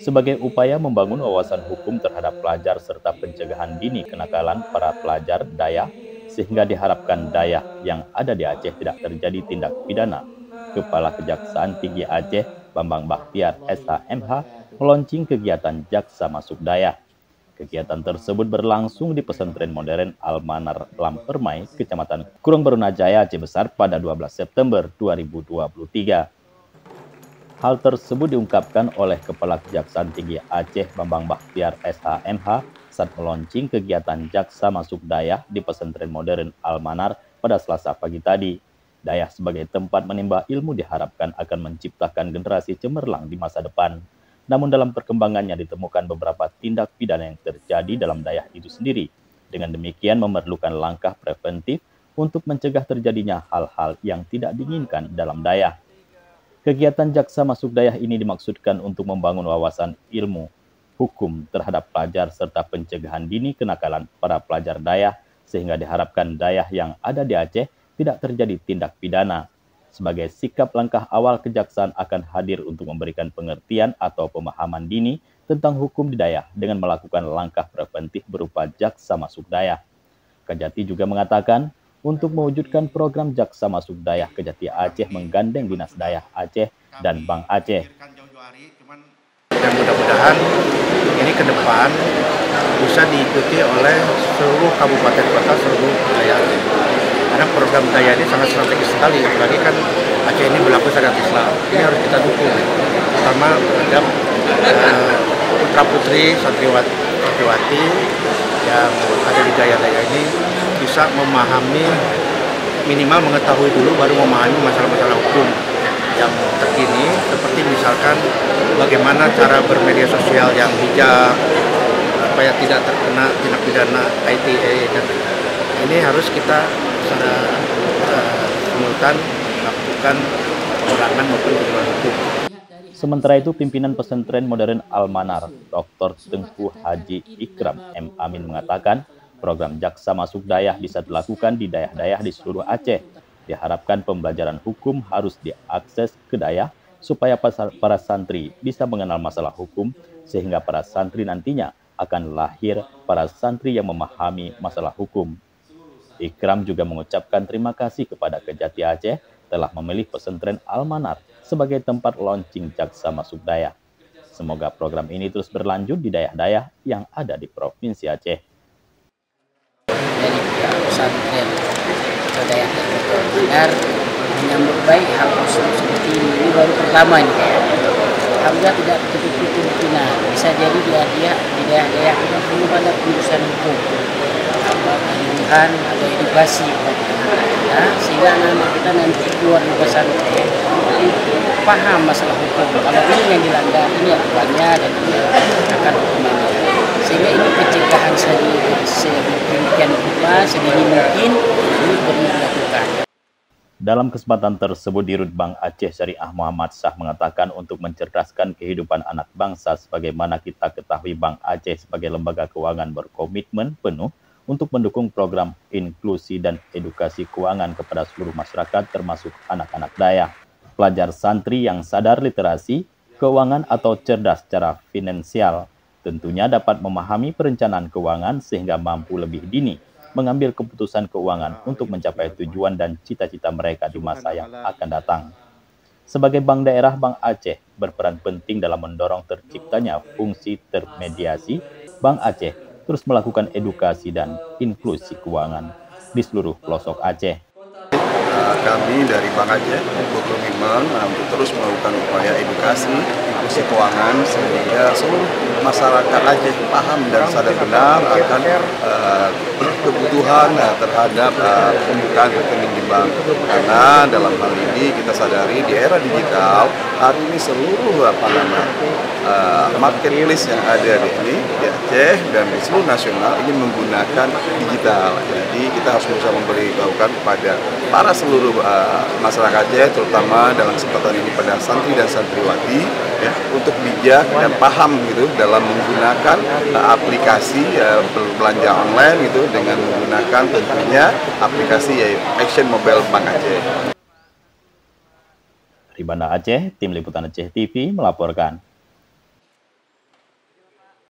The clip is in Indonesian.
sebagai upaya membangun wawasan hukum terhadap pelajar serta pencegahan dini kenakalan para pelajar Dayak, sehingga diharapkan Dayak yang ada di Aceh tidak terjadi tindak pidana. Kepala Kejaksaan Tinggi Aceh, Bambang Bakhtiar SHMH, meluncing kegiatan Jaksa Masuk Dayak. Kegiatan tersebut berlangsung di pesantren modern Al-Manar Lampermai, Kecamatan Kurung Barunajaya, Aceh Besar pada 12 September 2023. Hal tersebut diungkapkan oleh Kepala Kejaksaan Tinggi Aceh Bambang Bakhtiar SHMH saat meluncing kegiatan Jaksa Masuk Dayak di pesantren modern Al-Manar pada Selasa pagi tadi. Dayak sebagai tempat menimba ilmu diharapkan akan menciptakan generasi cemerlang di masa depan. Namun dalam perkembangannya ditemukan beberapa tindak pidana yang terjadi dalam Dayak itu sendiri. Dengan demikian memerlukan langkah preventif untuk mencegah terjadinya hal-hal yang tidak diinginkan dalam Dayak. Kegiatan Jaksa Masuk Dayak ini dimaksudkan untuk membangun wawasan ilmu hukum terhadap pelajar serta pencegahan dini kenakalan para pelajar Dayak, sehingga diharapkan Dayak yang ada di Aceh tidak terjadi tindak pidana. Sebagai sikap langkah awal, kejaksaan akan hadir untuk memberikan pengertian atau pemahaman dini tentang hukum di Dayak dengan melakukan langkah preventif berupa Jaksa Masuk Dayak. Kejati juga mengatakan, untuk mewujudkan program Jaksa Masuk Dayak, Kejati Aceh menggandeng Dinas Dayak Aceh dan Bank Aceh. Dan mudah-mudahan ini ke depan bisa diikuti oleh seluruh kabupaten kota seluruh wilayah Aceh. Karena program Dayak ini sangat strategis sekali, apalagi kan Aceh ini berlaku syariat Islam. Ini harus kita dukung, terutama terhadap putra-putri santriwati yang ada di Dayak ini bisa memahami, minimal mengetahui dulu baru memahami masalah-masalah hukum yang terkini, seperti misalkan bagaimana cara bermedia sosial yang bijak, supaya tidak terkena tindak pidana ITE, dan ini harus kita secara simultan melakukan pengurangan maupun perubahan hukum. Sementara itu, pimpinan pesantren modern Al-Manar, Dr. Tengku Haji Ikram M. Amin mengatakan, program Jaksa Masuk Dayak bisa dilakukan di daerah-daerah di seluruh Aceh. Diharapkan pembelajaran hukum harus diakses ke Dayak supaya para santri bisa mengenal masalah hukum, sehingga para santri nantinya akan lahir para santri yang memahami masalah hukum. Ikram juga mengucapkan terima kasih kepada Kejati Aceh telah memilih pesantren Al-Manar sebagai tempat launching Jaksa Masuk Dayak. Semoga program ini terus berlanjut di daerah-daerah yang ada di Provinsi Aceh. Dari pihak pesantren Dayak Al-Manar menyambut baik hal seperti ini baru pertama ini kayaknya. Alhamdulillah tidak tertutup kemungkinan bisa jadi di daerah-daerah kita belum ada penjurusan hukum, pelatihan atau edukasi ya, sehingga anak-anak kita nanti keluar dari pesantren paham masalah hukum. Kalau ini yang dilanggar, ini aturannya dan ini akan hukumannya, sehingga ini pencegahan sedemikian rupa sedini mungkin ini perlu dilakukan. Dalam kesempatan tersebut, Dirut Bank Aceh Syariah Muhammad Shah mengatakan untuk mencerdaskan kehidupan anak bangsa, sebagaimana kita ketahui Bank Aceh sebagai lembaga keuangan berkomitmen penuh untuk mendukung program inklusi dan edukasi keuangan kepada seluruh masyarakat termasuk anak-anak Dayak. Pelajar santri yang sadar literasi keuangan atau cerdas secara finansial tentunya dapat memahami perencanaan keuangan sehingga mampu lebih dini mengambil keputusan keuangan untuk mencapai tujuan dan cita-cita mereka di masa yang akan datang. Sebagai bank daerah, Bank Aceh berperan penting dalam mendorong terciptanya fungsi intermediasi. Bank Aceh terus melakukan edukasi dan inklusi keuangan di seluruh pelosok Aceh. Kami dari Bank Aceh berkomitmen untuk terus melakukan upaya edukasi, inklusi keuangan sehingga seluruh masyarakat Aceh paham dan sadar benar akan kebutuhan terhadap pembukaan rekening di bank. Karena dalam hal ini kita sadari di era digital hari ini seluruh marketplace yang ada di Aceh dan di seluruh nasional ini menggunakan digital. Jadi kita harus berusaha memberitahukan kepada para seluruh masyarakat Aceh, terutama dalam kesempatan ini pada santri dan santriwati, ya, untuk bijak dan paham gitu dalam menggunakan aplikasi belanja online gitu dengan menggunakan tentunya aplikasi yaitu Action Mobile Bank Aceh. Dari Banda Aceh, Tim Liputan Aceh TV melaporkan.